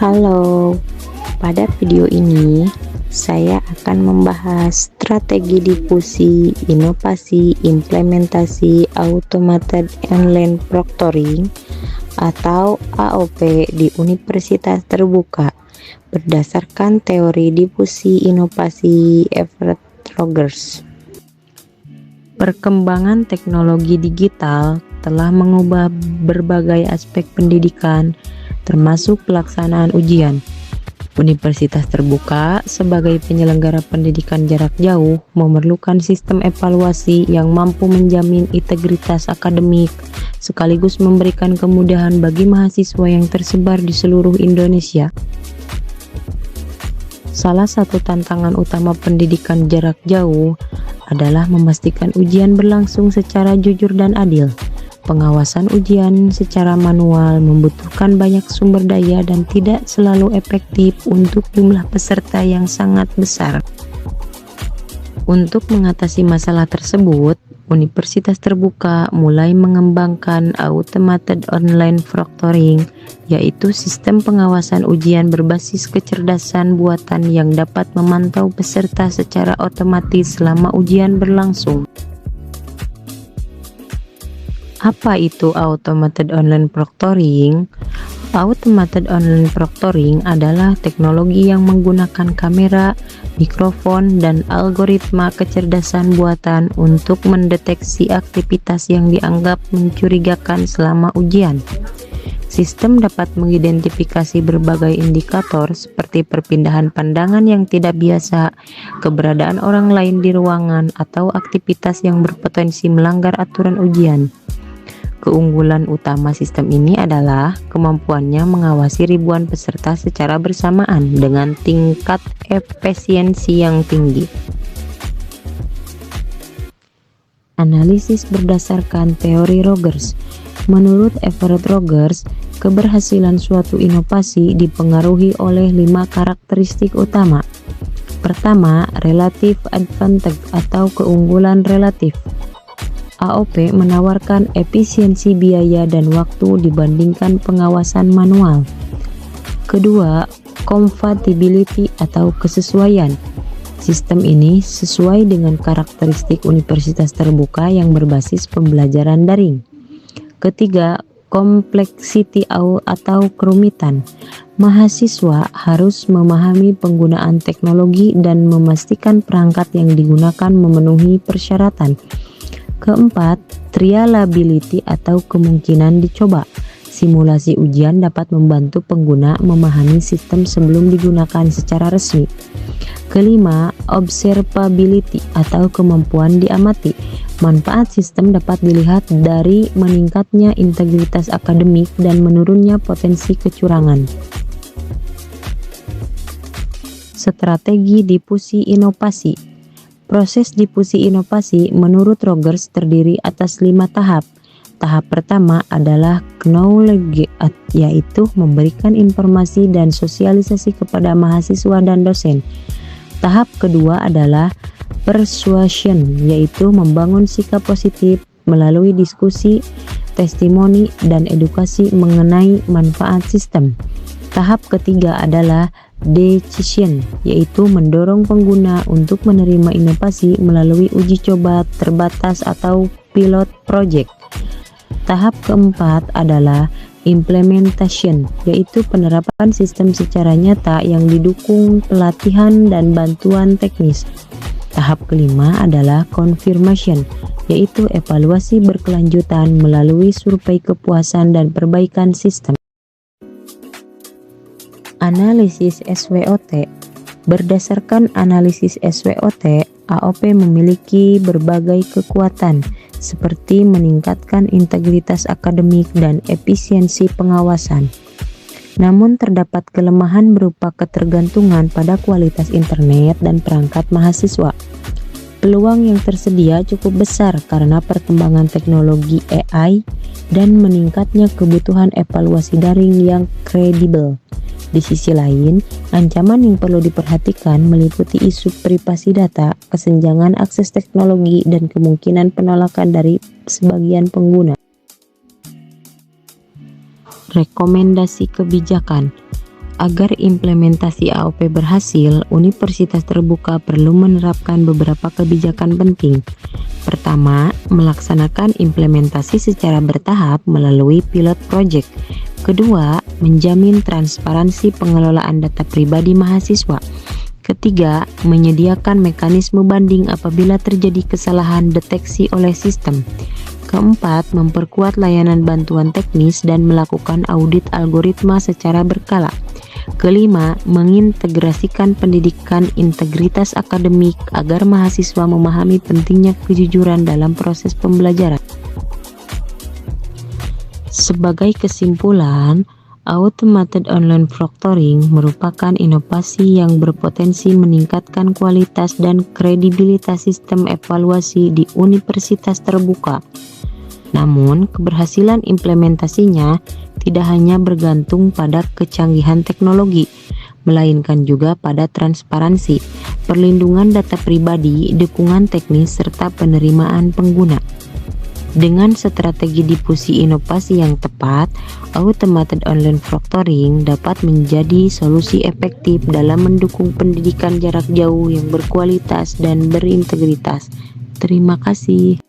Halo, pada video ini saya akan membahas strategi difusi, inovasi, implementasi automated online proctoring atau AOP di Universitas Terbuka berdasarkan teori difusi inovasi Everett Rogers. Perkembangan teknologi digital telah mengubah berbagai aspek pendidikan, termasuk pelaksanaan ujian. Universitas Terbuka sebagai penyelenggara pendidikan jarak jauh memerlukan sistem evaluasi yang mampu menjamin integritas akademik, sekaligus memberikan kemudahan bagi mahasiswa yang tersebar di seluruh Indonesia. Salah satu tantangan utama pendidikan jarak jauh adalah memastikan ujian berlangsung secara jujur dan adil. Pengawasan ujian secara manual membutuhkan banyak sumber daya dan tidak selalu efektif untuk jumlah peserta yang sangat besar. Untuk mengatasi masalah tersebut, Universitas Terbuka mulai mengembangkan automated online proctoring, yaitu sistem pengawasan ujian berbasis kecerdasan buatan yang dapat memantau peserta secara otomatis selama ujian berlangsung. Apa itu automated online proctoring? Automated online proctoring adalah teknologi yang menggunakan kamera, mikrofon, dan algoritma kecerdasan buatan untuk mendeteksi aktivitas yang dianggap mencurigakan selama ujian. Sistem dapat mengidentifikasi berbagai indikator seperti perpindahan pandangan yang tidak biasa, keberadaan orang lain di ruangan, atau aktivitas yang berpotensi melanggar aturan ujian. Keunggulan utama sistem ini adalah kemampuannya mengawasi ribuan peserta secara bersamaan dengan tingkat efisiensi yang tinggi. Analisis berdasarkan teori Rogers. Menurut Everett Rogers, keberhasilan suatu inovasi dipengaruhi oleh 5 karakteristik utama. Pertama, relative advantage atau keunggulan relatif. AOP menawarkan efisiensi biaya dan waktu dibandingkan pengawasan manual. Kedua, compatibility atau kesesuaian. Sistem ini sesuai dengan karakteristik Universitas Terbuka yang berbasis pembelajaran daring. Ketiga, complexity atau kerumitan. Mahasiswa harus memahami penggunaan teknologi dan memastikan perangkat yang digunakan memenuhi persyaratan. Keempat, trialability atau kemungkinan dicoba. Simulasi ujian dapat membantu pengguna memahami sistem sebelum digunakan secara resmi. Kelima, observability atau kemampuan diamati. Manfaat sistem dapat dilihat dari meningkatnya integritas akademik dan menurunnya potensi kecurangan. Strategi difusi inovasi. Proses difusi inovasi menurut Rogers terdiri atas 5 tahap. Tahap pertama adalah knowledge, yaitu memberikan informasi dan sosialisasi kepada mahasiswa dan dosen. Tahap kedua adalah persuasion, yaitu membangun sikap positif melalui diskusi, testimoni, dan edukasi mengenai manfaat sistem. Tahap ketiga adalah decision, yaitu mendorong pengguna untuk menerima inovasi melalui uji coba terbatas atau pilot project. Tahap keempat adalah implementation, yaitu penerapan sistem secara nyata yang didukung pelatihan dan bantuan teknis. Tahap kelima adalah confirmation, yaitu evaluasi berkelanjutan melalui survei kepuasan dan perbaikan sistem. Analisis SWOT. Berdasarkan analisis SWOT, AOP memiliki berbagai kekuatan seperti meningkatkan integritas akademik dan efisiensi pengawasan. Namun terdapat kelemahan berupa ketergantungan pada kualitas internet dan perangkat mahasiswa. Peluang yang tersedia cukup besar karena perkembangan teknologi AI dan meningkatnya kebutuhan evaluasi daring yang kredibel. Di sisi lain, ancaman yang perlu diperhatikan meliputi isu privasi data, kesenjangan akses teknologi, dan kemungkinan penolakan dari sebagian pengguna. Rekomendasi kebijakan. Agar implementasi AOP berhasil, Universitas Terbuka perlu menerapkan beberapa kebijakan penting. Pertama, melaksanakan implementasi secara bertahap melalui pilot project. Kedua, menjamin transparansi pengelolaan data pribadi mahasiswa. Ketiga, menyediakan mekanisme banding apabila terjadi kesalahan deteksi oleh sistem. Keempat, memperkuat layanan bantuan teknis dan melakukan audit algoritma secara berkala. Kelima, mengintegrasikan pendidikan integritas akademik agar mahasiswa memahami pentingnya kejujuran dalam proses pembelajaran. Sebagai kesimpulan, Automated Online Proctoring merupakan inovasi yang berpotensi meningkatkan kualitas dan kredibilitas sistem evaluasi di universitas terbuka. Namun, keberhasilan implementasinya tidak hanya bergantung pada kecanggihan teknologi, melainkan juga pada transparansi, perlindungan data pribadi, dukungan teknis, serta penerimaan pengguna. Dengan strategi difusi inovasi yang tepat, Automated Online Proctoring dapat menjadi solusi efektif dalam mendukung pendidikan jarak jauh yang berkualitas dan berintegritas. Terima kasih.